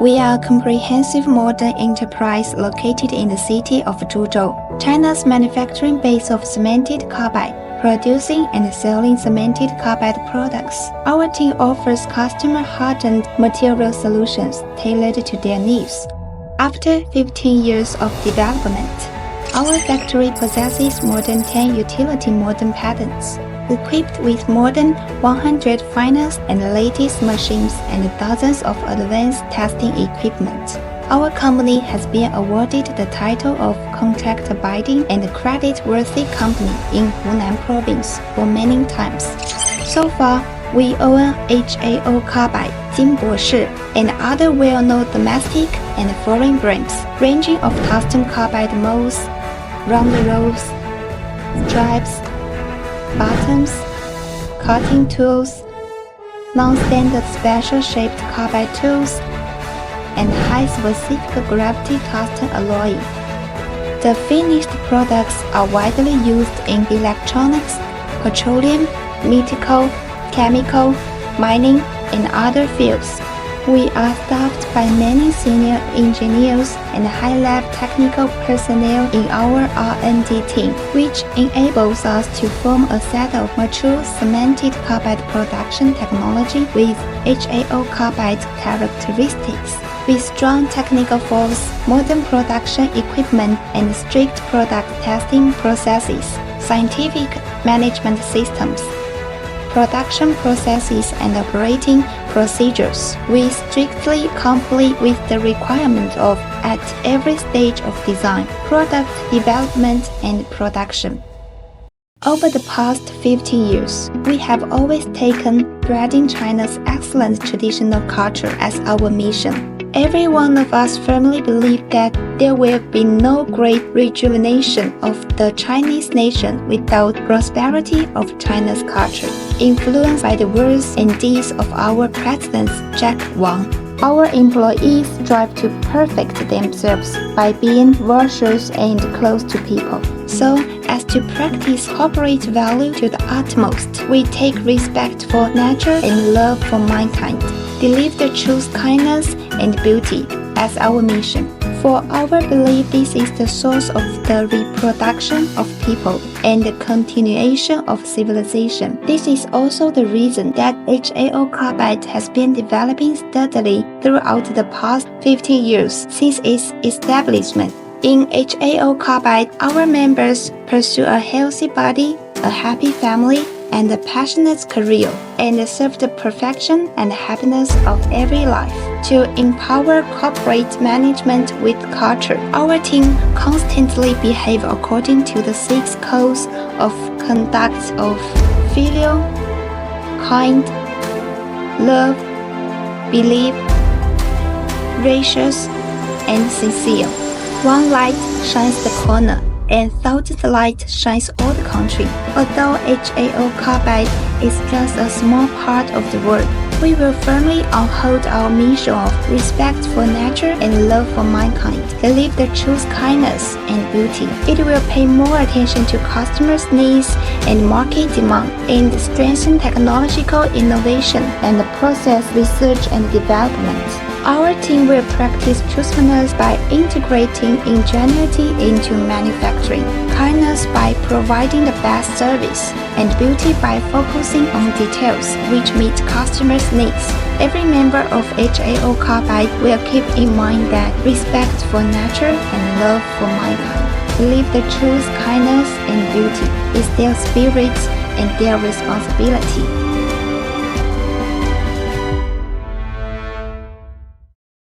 We are a comprehensive modern enterprise located in the city of Zhuzhou, China's manufacturing base of cemented carbide, producing and selling cemented carbide products. Our team offers customer hardened material solutions tailored to their needs. After 15 years of development, our factory possesses more than 10 utility modern patents. Equipped with more than 100 finest and latest machines and dozens of advanced testing equipment. Our company has been awarded the title of Contract Abiding and Credit-Worthy Company in Hunan Province for many times. So far, we own HAO Carbide, 金博士, and other well-known domestic and foreign brands, ranging of tungsten carbide molds, round rolls, stripes, buttons, cutting tools, non-standard special-shaped carbide tools, and high-specific gravity tungsten alloy. The finished products are widely used in electronics, petroleum, medical, chemical, mining, and other fields. We are staffed by many senior engineers and high-level technical personnel in our R&D team, which enables us to form a set of mature cemented carbide production technology with HAO Carbide characteristics. With strong technical force, modern production equipment, and strict product testing processes, scientific management systems, production processes and operating procedures, we strictly comply with the requirement of at every stage of design, product development, and production. Over the past 50 years, we have always taken spreading China's excellent traditional culture as our mission. Every one of us firmly believe that there will be no great rejuvenation of the Chinese nation without prosperity of China's culture. Influenced by the words and deeds of our President Jack Wang, our employees strive to perfect themselves by being virtuous and close to people, so as to practice corporate value to the utmost. We take respect for nature and love for mankind, deliver the truth, kindness, and beauty as our mission. For our belief, this is the source of the reproduction of people and the continuation of civilization. This is also the reason that HAO Carbide has been developing steadily throughout the past 50 years since its establishment. In HAO Carbide, our members pursue a healthy body, a happy family, and a passionate career, and serve the perfection and happiness of every life. To empower corporate management with culture, our team constantly behave according to the 6 codes of conduct of filial, kind, love, belief, gracious, and sincere. One light shines the corner, and thousand light shines all the country. Although HAO Carbide is just a small part of the world, we will firmly uphold our mission of respect for nature and love for mankind, deliver the truth, kindness, and beauty. It will pay more attention to customers' needs and market demand, and strengthen technological innovation and process research and development. Our team will practice truthfulness by integrating ingenuity into manufacturing, kindness by providing the best service, and beauty by focusing on details which meet customers' needs. Every member of HAO Carbide will keep in mind that respect for nature and love for mankind, believe the truth, kindness, and beauty is their spirit and their responsibility.